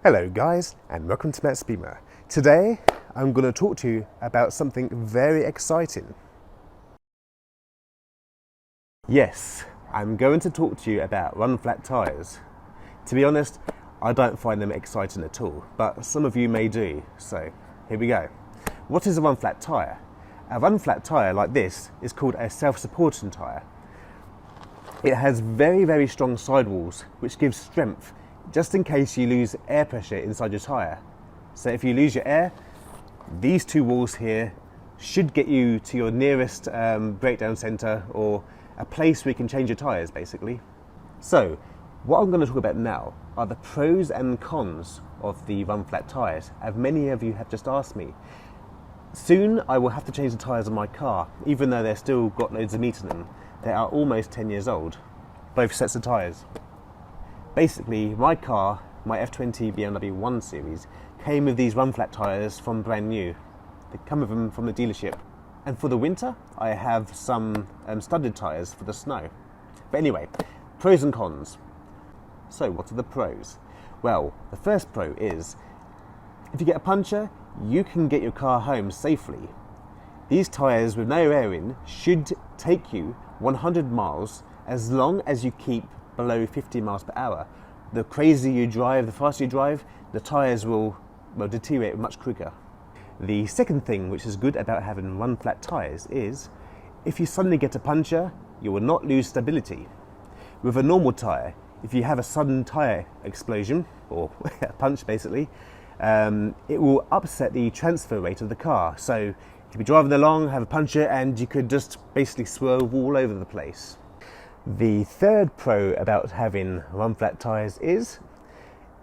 Hello guys, and welcome to Matt's Beamer. Today I'm going to talk to you about something very exciting. Yes, I'm going to talk to you about run flat tyres. To be honest, I don't find them exciting at all, but some of you may do, so here we go. What is a run flat tyre? A run flat tyre like this is called a self-supporting tyre. It has very strong sidewalls which gives strength just in case you lose air pressure inside your tyre. So if you lose your air, these two walls here should get you to your nearest breakdown centre or a place where you can change your tyres basically. So what I'm going to talk about now are the pros and cons of the run flat tyres, as many of you have just asked me. Soon I will have to change the tyres on my car, even though they've still got loads of meat in them. They are almost 10 years old, both sets of tyres. Basically, my car, my F20 BMW 1 Series, came with these run flat tyres from brand new. They come with them from the dealership. And for the winter, I have some studded tyres for the snow. But anyway, pros and cons. So what are the pros? Well, the first pro is, if you get a puncture, you can get your car home safely. These tyres with no air in should take you 100 miles as long as you keep below 50 miles per hour. The crazier you drive, the faster you drive, the tyres will deteriorate much quicker. The second thing which is good about having run flat tyres is, if you suddenly get a puncture, you will not lose stability. With a normal tyre, if you have a sudden tyre explosion, or a punch basically, it will upset the transfer rate of the car. So you could be driving along, have a puncture, and you could just basically swerve all over the place. The third pro about having run flat tyres is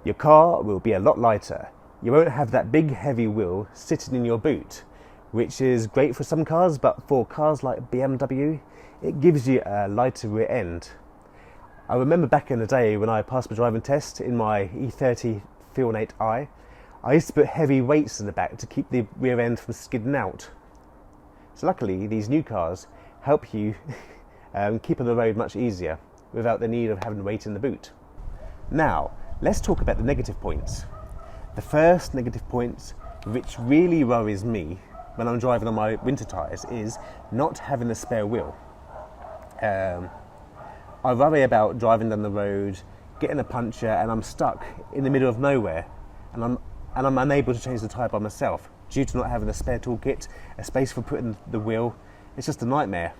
your car will be a lot lighter. You won't have that big heavy wheel sitting in your boot, which is great for some cars, but for cars like BMW, it gives you a lighter rear end. I remember back in the day when I passed my driving test in my E30 Feel8i, I used to put heavy weights in the back to keep the rear end from skidding out. So luckily, these new cars help you keep on the road much easier without the need of having weight in the boot. Now, let's talk about the negative points. The first negative point, which really worries me when I'm driving on my winter tyres, is not having a spare wheel. I worry about driving down the road, getting a puncture, and I'm stuck in the middle of nowhere, and I'm unable to change the tyre by myself due to not having a spare toolkit, a space for putting the wheel. It's just a nightmare.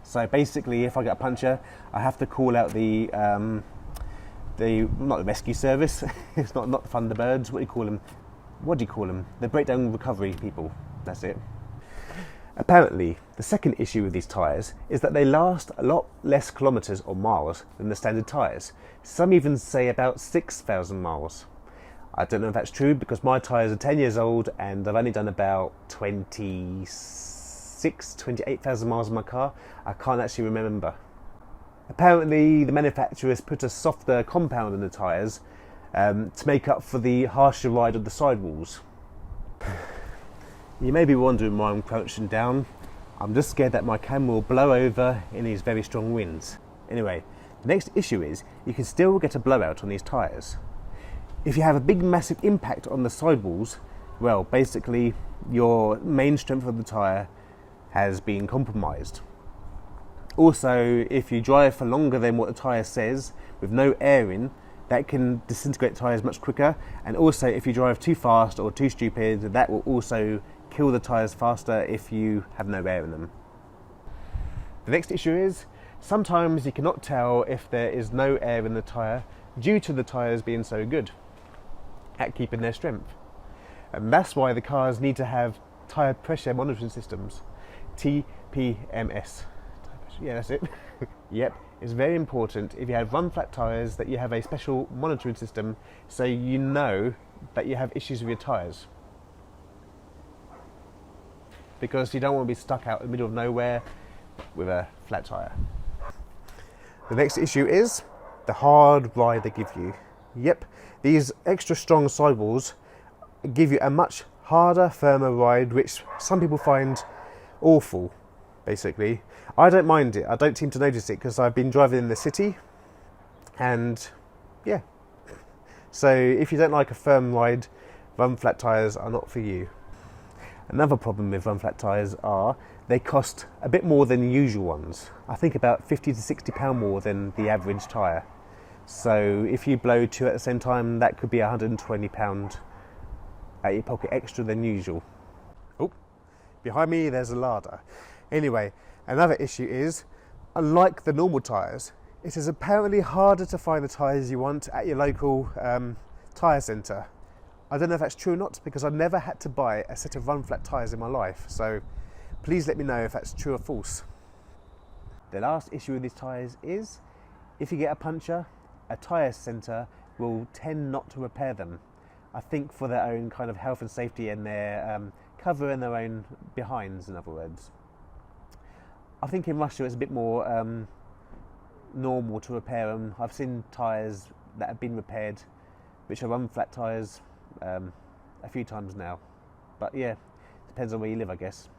So basically, if I get a puncture, I have to call out the not the rescue service. It's not the Thunderbirds. What do you call them? The breakdown recovery people. That's it. Apparently, the second issue with these tyres is that they last a lot less kilometres or miles than the standard tyres. Some even say about 6,000 miles. I don't know if that's true because my tyres are 10 years old and I've only done about 28,000 miles on my car. I can't actually remember. Apparently the manufacturers put a softer compound in the tyres to make up for the harsher ride of the sidewalls. You may be wondering why I'm crouching down. I'm just scared that my camera will blow over in these very strong winds. Anyway, the next issue is you can still get a blowout on these tyres. If you have a big massive impact on the sidewalls, well, basically your main strength of the tyre has been compromised. Also, if you drive for longer than what the tyre says, with no air in, that can disintegrate tyres much quicker. And also, if you drive too fast or too stupid, that will also kill the tyres faster if you have no air in them. The next issue is, sometimes you cannot tell if there is no air in the tyre due to the tyres being so good at keeping their strength. And that's why the cars need to have tyre pressure monitoring systems. TPMS. Yeah, that's it. Yep, it's very important if you have run flat tyres that you have a special monitoring system so you know that you have issues with your tyres. Because you don't want to be stuck out in the middle of nowhere with a flat tyre. The next issue is the hard ride they give you. Yep, these extra strong sidewalls give you a much harder, firmer ride, which some people find awful, basically. I don't mind it. I don't seem to notice it because I've been driving in the city and yeah, So if you don't like a firm ride, run flat tyres are not for you. Another problem with run flat tyres are they cost a bit more than usual ones. I think about £50 to £60 more than the average tyre. So if you blow two at the same time, that could be £120 out your pocket extra than usual. Oh, behind me there's a larder. Anyway, another issue is, unlike the normal tyres, it is apparently harder to find the tyres you want at your local tyre centre. I don't know if that's true or not, because I've never had to buy a set of run flat tyres in my life, so please let me know if that's true or false. The last issue with these tyres is, if you get a puncture, a tyre centre will tend not to repair them. I think for their own kind of health and safety and their cover and their own behinds, in other words. I think in Russia it's a bit more normal to repair them. I've seen tyres that have been repaired, which are run flat tyres, a few times now. But yeah, depends on where you live, I guess.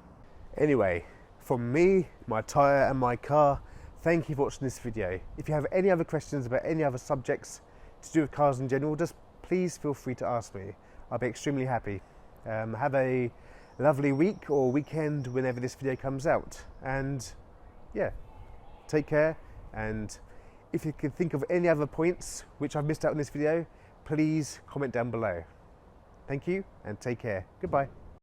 Anyway, from me, my tyre and my car, thank you for watching this video. If you have any other questions about any other subjects to do with cars in general, just please feel free to ask me. I'll be extremely happy. Have a lovely week or weekend whenever this video comes out. And yeah, take care. And if you can think of any other points which I've missed out in this video, please comment down below. Thank you and take care. Goodbye.